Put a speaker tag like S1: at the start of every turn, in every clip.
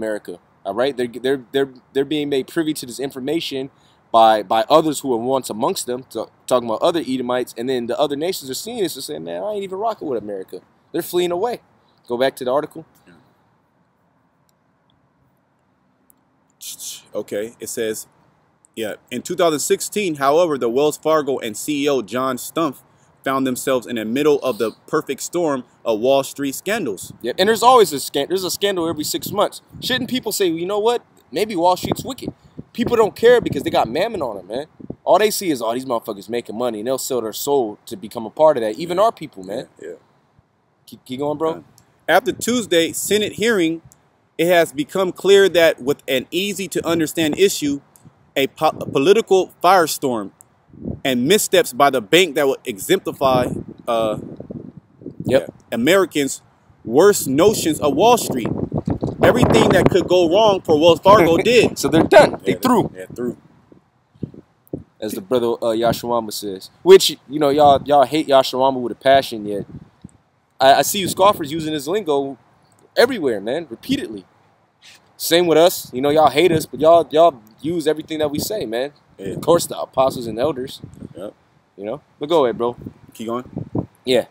S1: America. All right, they're being made privy to this information by others who were once amongst them, talking about other Edomites, and then the other nations are seeing this and saying, man, I ain't even rocking with America. They're fleeing away. Go back to the article.
S2: Okay, it says, yeah, in 2016, however, the Wells Fargo and CEO John Stumpf found themselves in the middle of the perfect storm of Wall Street scandals.
S1: Yep. And there's always a scandal. There's a scandal every 6 months. Shouldn't people say, well, you know what? Maybe Wall Street's wicked. People don't care because they got mammon on them, man. All they see is, oh, these motherfuckers making money, and they'll sell their soul to become a part of that. Even our people, man.
S2: Yeah.
S1: Keep going, bro.
S2: After Tuesday's Senate hearing, it has become clear that with an easy-to-understand issue, a political firestorm and missteps by the bank that would exemplify Americans' worst notions of Wall Street. Everything that could go wrong for Wells Fargo did.
S1: So they're done. They through.
S2: Yeah, through.
S1: As the brother Yashawama says. Which, you know, y'all hate Yashawama with a passion, yet I see you scoffers using this lingo everywhere, man, repeatedly. Same with us. You know, y'all hate us, but y'all use everything that we say, man. Yeah. Of course, the apostles and elders. Yep. You know? But go ahead, bro.
S2: Keep going.
S1: Yeah.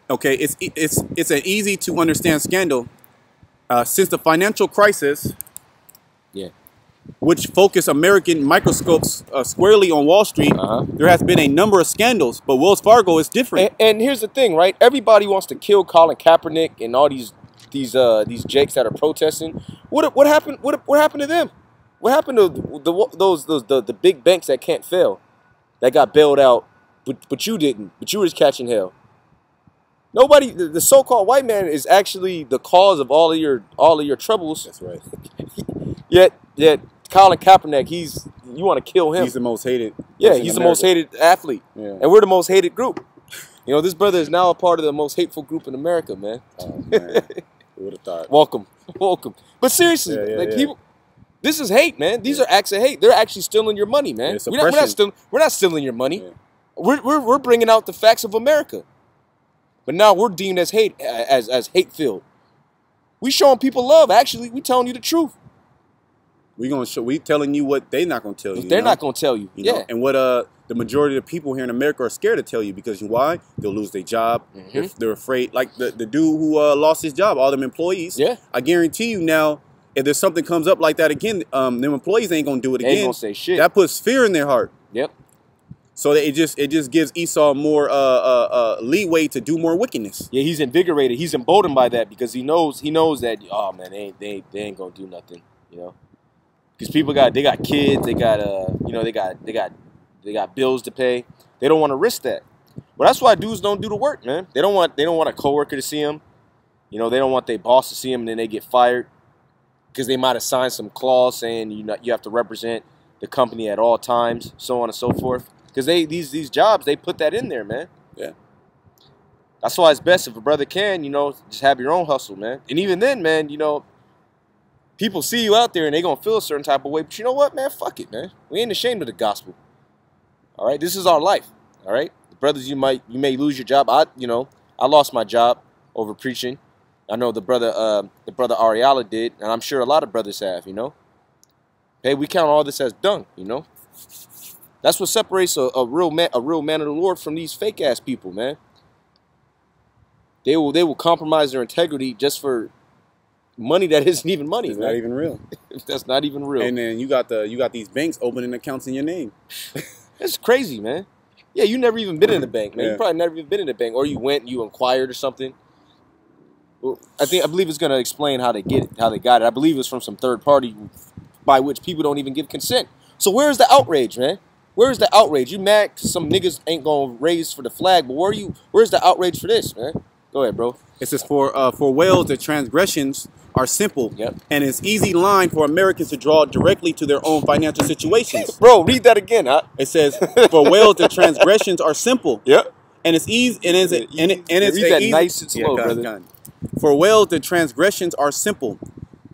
S2: Okay, it's an easy to understand scandal. Since the financial crisis, which focused American microscopes squarely on Wall Street, there has been a number of scandals, but Wells Fargo is different.
S1: And here's the thing, right? Everybody wants to kill Colin Kaepernick and all these jakes that are protesting. What happened? What happened to them? What happened to the big banks that can't fail, that got bailed out, but you didn't? But you were just catching hell. Nobody, the so-called white man is actually the cause of all of your troubles.
S2: That's right.
S1: Yet Colin Kaepernick, you want to kill him.
S2: He's the most hated.
S1: Yeah, he's the most hated athlete. Yeah. And we're the most hated group. You know, this brother is now a part of the most hateful group in America, man.
S2: Oh, man. Who would have thought?
S1: Welcome. But seriously, people, this is hate, man. These are acts of hate. They're actually stealing your money, man. We're not stealing your money. Yeah. We're bringing out the facts of America. But now we're deemed as hate-filled. We showing people love. Actually, we telling you the truth.
S2: We telling you what they're not gonna tell you.
S1: They're not gonna tell you.
S2: You know? And what the majority of the people here in America are scared to tell you, because why? They'll lose their job. They're afraid. Like the dude who lost his job, all them employees. Yeah. I guarantee you now, if there's something comes up like that again, them employees ain't gonna do it again.
S1: They ain't gonna say shit.
S2: That puts fear in their heart.
S1: Yep.
S2: So that it just gives Esau more leeway to do more wickedness.
S1: Yeah, he's invigorated. He's emboldened by that, because he knows that, oh man, they ain't gonna do nothing, you know. Because people got kids, they got they got bills to pay. They don't want to risk that. Well, that's why dudes don't do the work, man. They don't want a coworker to see them. You know, they don't want their boss to see them and then they get fired, because they might have signed some clause saying you have to represent the company at all times, so on and so forth. Because these jobs, they put that in there, man. Yeah. That's why it's best if a brother can, you know, just have your own hustle, man. And even then, man, you know, people see you out there and they gonna feel a certain type of way. But you know what, man? Fuck it, man. We ain't ashamed of the gospel. All right, this is our life. All right, the brothers, you may lose your job. I lost my job over preaching. I know the brother Ariala did, and I'm sure a lot of brothers have. You know, hey, we count all this as dung. You know. That's what separates a real man of the Lord from these fake ass people, man. They will compromise their integrity just for money that isn't even money.
S2: It's not even real.
S1: That's not even real.
S2: And then you got these banks opening accounts in your name.
S1: It's crazy, man. Yeah, you never even been in the bank, man. Yeah. You probably never even been in the bank, or you went and you inquired or something. Well, I believe it's gonna explain how they got it. I believe it's from some third party by which people don't even give consent. So where's the outrage, man? Where's the outrage? You mad 'cause some niggas ain't gonna raise for the flag, but where's the outrage for this, man? Go ahead, bro.
S2: It says, for Wales, the transgressions are simple, and it's easy line for Americans to draw directly to their own financial situations.
S1: Bro, read that again, huh?
S2: It says, for Wales, the transgressions are simple. And it's easy, and it's
S1: read that nice and slow, brother.
S2: For Wales, the transgressions are simple,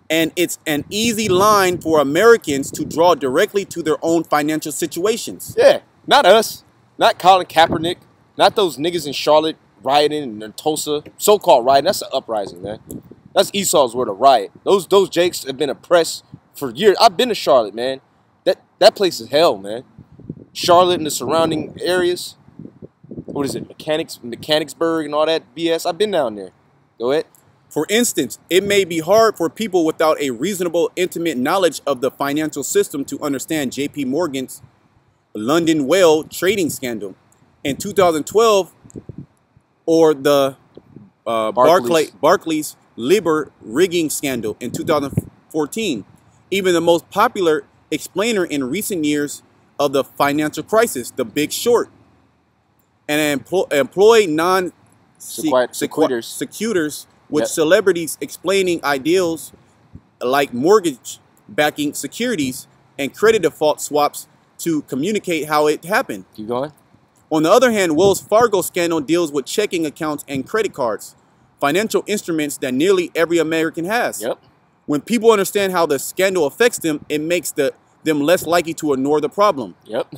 S2: and it's an easy line for Americans to draw directly to their own financial situations.
S1: Yeah, not us, not Colin Kaepernick, not those niggas in Charlotte rioting and Tulsa, so-called rioting. That's an uprising, man. That's Esau's word of riot. Those Jakes have been oppressed for years. I've been to Charlotte, man. That place is hell, man. Charlotte and the surrounding areas. What is it? Mechanicsburg and all that BS. I've been down there. Go ahead.
S2: For instance, it may be hard for people without a reasonable, intimate knowledge of the financial system to understand J.P. Morgan's London whale trading scandal in 2012 or the Barclays Libor rigging scandal in 2014. Even the most popular explainer in recent years of the financial crisis, The Big Short, and employ non-sequiturs with celebrities explaining ideals like mortgage backing securities and credit default swaps to communicate how it happened.
S1: Keep going.
S2: On the other hand, Wells Fargo scandal deals with checking accounts and credit cards, financial instruments that nearly every American has.
S1: Yep.
S2: When people understand how the scandal affects them, it makes them less likely to ignore the problem.
S1: Yep.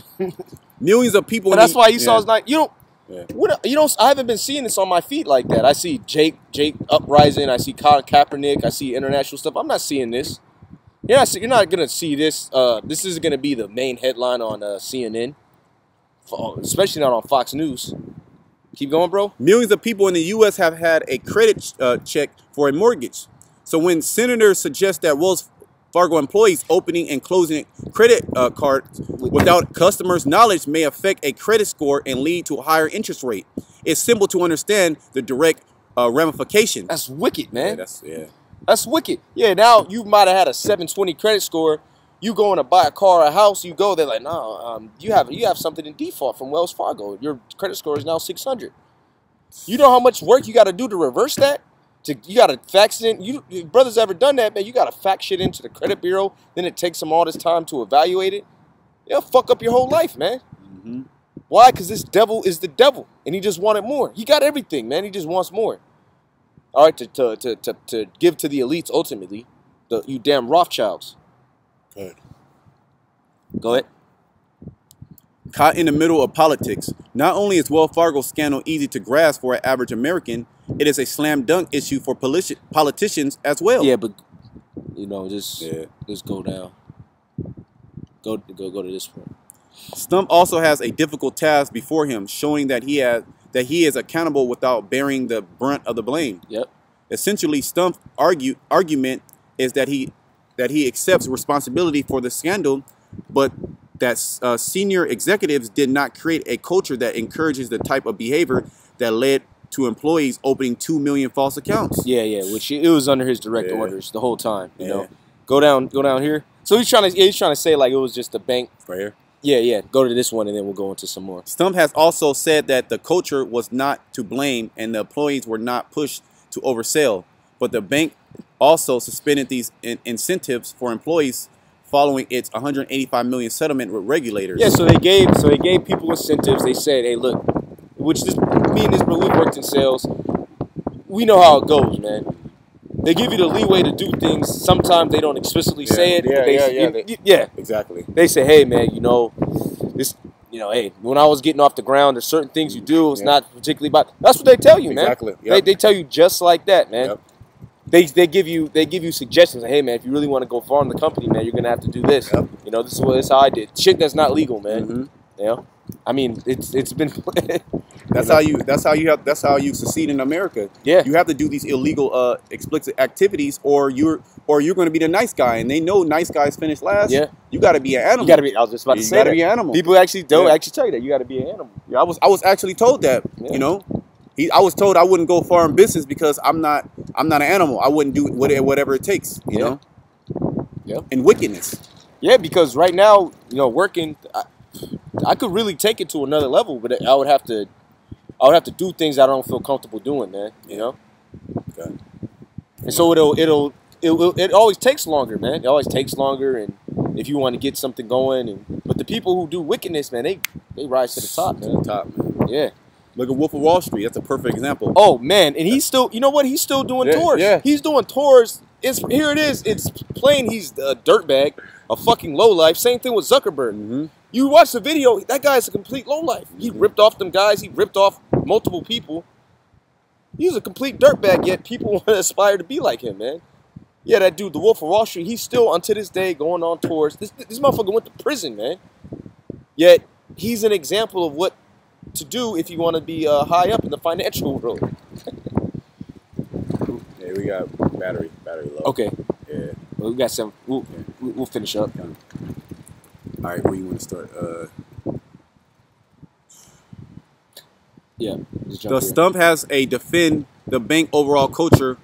S2: Millions of people.
S1: But that's why Esau's not. You don't. Yeah. I haven't been seeing this on my feed like that. I see Jake Uprising. I see Colin Kaepernick. I see international stuff. I'm not seeing this. You're not gonna see this. This isn't gonna be the main headline on CNN, especially not on Fox News. Keep going, bro.
S2: Millions of people in the U.S. have had a credit check for a mortgage. So when senators suggest that Wells Fargo employees opening and closing credit cards without customers' knowledge may affect a credit score and lead to a higher interest rate, it's simple to understand the direct ramifications.
S1: That's wicked, man.
S2: Yeah,
S1: that's wicked. Yeah, now you might have had a 720 credit score. You going to buy a car or a house, you go, they're like, no, you have something in default from Wells Fargo. Your credit score is now 600. You know how much work you got to do to reverse that? You got to fax it in. Your brother's ever done that, man? You got to fax shit into the credit bureau. Then it takes them all this time to evaluate it. It'll fuck up your whole life, man.
S2: Mm-hmm.
S1: Why? Because this devil is the devil, and he just wanted more. He got everything, man. He just wants more. All right, to give to the elites ultimately, you damn Rothschilds.
S2: Good.
S1: Go ahead.
S2: Caught in the middle of politics, not only is Wells Fargo scandal easy to grasp for an average American, it is a slam dunk issue for politicians as well.
S1: Yeah, but just go down. Go to this one.
S2: Stump also has a difficult task before him, showing that he is accountable without bearing the brunt of the blame.
S1: Yep.
S2: Essentially, Stump's argument is that he accepts responsibility for the scandal, but that senior executives did not create a culture that encourages the type of behavior that led to employees opening 2 million false accounts.
S1: Yeah, which it was under his direct orders the whole time. You know, go down here. So he's trying to say like it was just the bank
S2: right here.
S1: Yeah. Go to this one and then we'll go into some more.
S2: Stump has also said that the culture was not to blame and the employees were not pushed to oversell, but the bank also suspended these incentives for employees following its $185 million settlement with regulators.
S1: Yeah, so they gave people incentives. They said, hey, look, which me and this bro, we worked in sales. We know how it goes, man. They give you the leeway to do things. Sometimes they don't explicitly say it. Yeah,
S2: exactly.
S1: They say, hey, man, hey, when I was getting off the ground, there's certain things you do. It's not particularly about. That's what they tell you, man.
S2: Exactly. Yep.
S1: They tell you just like that, man.
S2: Yep.
S1: They give you suggestions. Like, hey, man, if you really want to go far in the company, man, you're gonna have to do this.
S2: Yep.
S1: This is how I did. Shit that's not legal, man.
S2: Mm-hmm.
S1: I mean, it's been.
S2: That's how you succeed in America.
S1: Yeah.
S2: You have to do these illegal, explicit activities, or you're going to be the nice guy, and they know nice guys finish last.
S1: Yeah.
S2: You got to be an animal.
S1: You got to be. I was just about to say that.
S2: You got to be an animal.
S1: People actually don't actually tell you that you got to be an animal.
S2: Yeah, I was actually told that.
S1: Yeah.
S2: I was told I wouldn't go far in business because I'm not an animal. I wouldn't do whatever it takes. You know.
S1: Yeah.
S2: And wickedness.
S1: Yeah, because right now, working, I could really take it to another level, but I would have to do things I don't feel comfortable doing, man.
S2: Okay.
S1: And so it always takes longer, man. It always takes longer, and if you want to get something going, but the people who do wickedness, man, they rise to the top, man. Yeah.
S2: Look at Wolf of Wall Street. That's a perfect example.
S1: Oh man, and he's still, he's still doing tours.
S2: Yeah.
S1: He's doing tours. Here it is. It's plain he's a dirtbag, a fucking lowlife. Same thing with Zuckerberg.
S2: Mm-hmm.
S1: You watch the video, that guy's a complete lowlife. He ripped off them guys. He ripped off multiple people. He was a complete dirtbag, yet people want to aspire to be like him, man. Yeah, that dude, the Wolf of Wall Street, he's still, until this day, going on tours. This motherfucker went to prison, man. Yet, he's an example of what to do if you want to be high up in the financial world.
S2: Yeah, we got battery low.
S1: Okay.
S2: Yeah.
S1: Well, we got some. We'll finish up.
S2: All right, where you want to start?
S1: Yeah.
S2: The stump has a defend the bank overall culture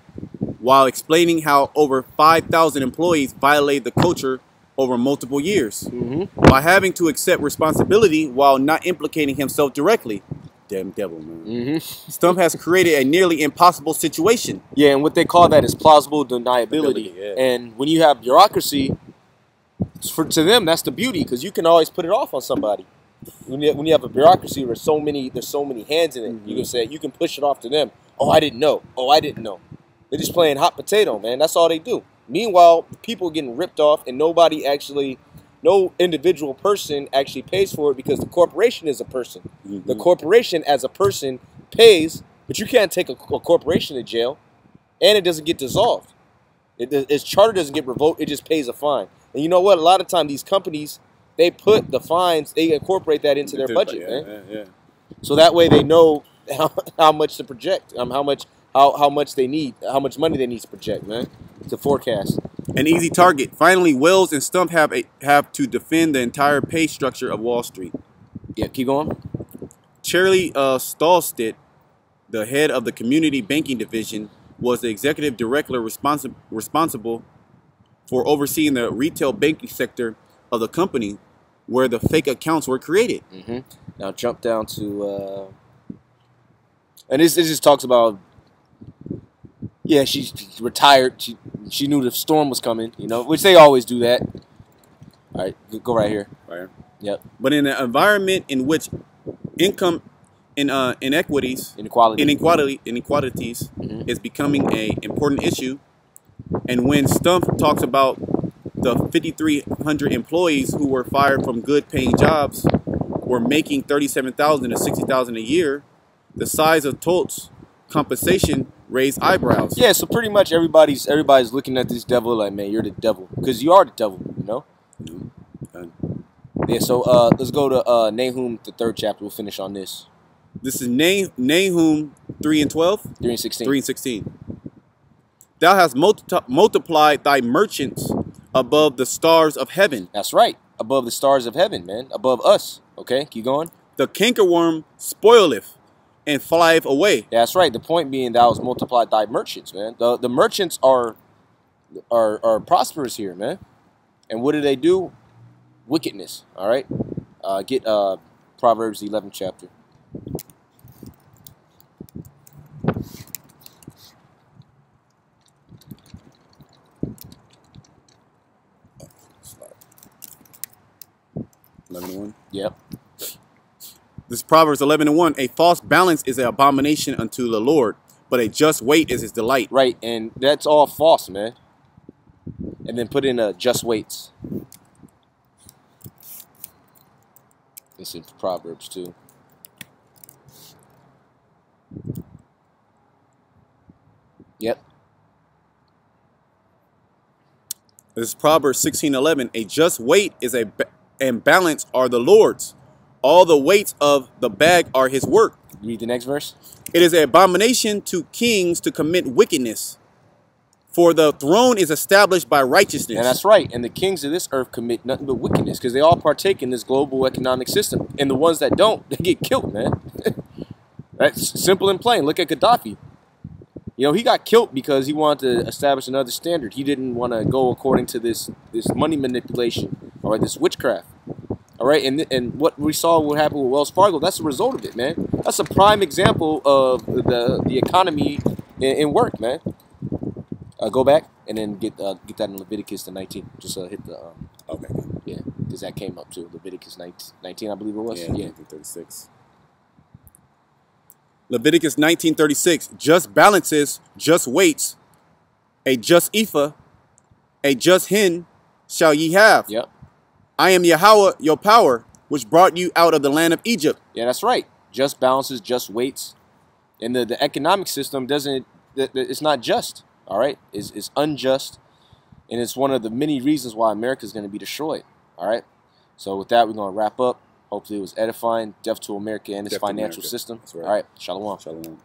S2: while explaining how over 5,000 employees violate the culture over multiple years by having to accept responsibility while not implicating himself directly. Damn devil, man. Stump has created a nearly impossible situation.
S1: Yeah, and what they call that is plausible deniability.
S2: Yeah.
S1: And when you have bureaucracy, to them, that's the beauty, because you can always put it off on somebody. When you have a bureaucracy, there's so many hands in it. You can push it off to them. Oh, I didn't know. Oh, I didn't know. They're just playing hot potato, man. That's all they do. Meanwhile, people are getting ripped off, and no individual person actually pays for it, because the corporation is a person. The corporation as a person pays, but you can't take a corporation to jail, and it doesn't get dissolved. Its charter doesn't get revoked. It just pays a fine. And you know what? A lot of times these companies, they put the fines, they incorporate that into their budget, man.
S2: Yeah.
S1: So that way they know how much to project, how much they need, how much money they need to project, man, to forecast.
S2: An easy target. Finally, Wells and Stump have to defend the entire pay structure of Wall Street.
S1: Yeah, keep going.
S2: Charlie Stallstedt, the head of the community banking division, was the executive director responsible for overseeing the retail banking sector of the company where the fake accounts were created.
S1: Now jump down to, and this just talks about, yeah, she's retired. She knew the storm was coming, which they always do that. All right, go right here.
S2: Right here.
S1: Yep.
S2: But in an environment in which income inequalities is becoming an important issue, and when Stump talks about the 5,300 employees who were fired from good-paying jobs were making $37,000 to $60,000 a year, the size of Tolt's compensation raised eyebrows.
S1: Yeah, so pretty much everybody's looking at this devil like, man, you're the devil, because you are the devil, Yeah, so let's go to Nahum, the 3rd chapter. We'll finish on this.
S2: This is Nahum 3 and 12?
S1: 3 and 16.
S2: 3 and 16. Thou hast multiplied thy merchants above the stars of heaven.
S1: That's right. Above the stars of heaven, man. Above us. Okay, keep going.
S2: The cankerworm spoileth and flieth away.
S1: That's right. The point being, thou hast multiplied thy merchants, man. The merchants are prosperous here, man. And what do? Wickedness. All right. Get Proverbs 11th chapter. Yep.
S2: This is Proverbs 11:1. A false balance is an abomination unto the Lord, but a just weight is his delight.
S1: Right, and that's all false, man. And then put in just weights. It's in Proverbs too. Yep.
S2: This is Proverbs 16:11. A just weight is and balance are the Lord's. All the weights of the bag are his work.
S1: Read the next verse.
S2: It is an abomination to kings to commit wickedness, for the throne is established by righteousness.
S1: And that's right. And the kings of this earth commit nothing but wickedness, because they all partake in this global economic system. And the ones that don't, they get killed, man. That's simple and plain. Look at Gaddafi. He got killed because he wanted to establish another standard. He didn't want to go according to this money manipulation, all right, this witchcraft. All right, and what we saw what happened with Wells Fargo, that's the result of it, man. That's a prime example of the economy in work, man. Go back and then get that in Leviticus the 19. Just hit the
S2: okay.
S1: Yeah, because that came up too. Leviticus 19, I believe it was.
S2: Yeah. 1936. Leviticus 19:36. Just balances, just weights, a just ephah, a just hin shall ye have.
S1: Yep.
S2: I am Yahweh, your power, which brought you out of the land of Egypt.
S1: Yeah, that's right. Just balances, just weights, And the economic system doesn't. It's not just. All right, it's unjust, and it's one of the many reasons why America is going to be destroyed. All right. So with that, we're going to wrap up. Hopefully, it was edifying. Death to America and its financial system.
S2: Right.
S1: All right. Shalom.
S2: Shalom.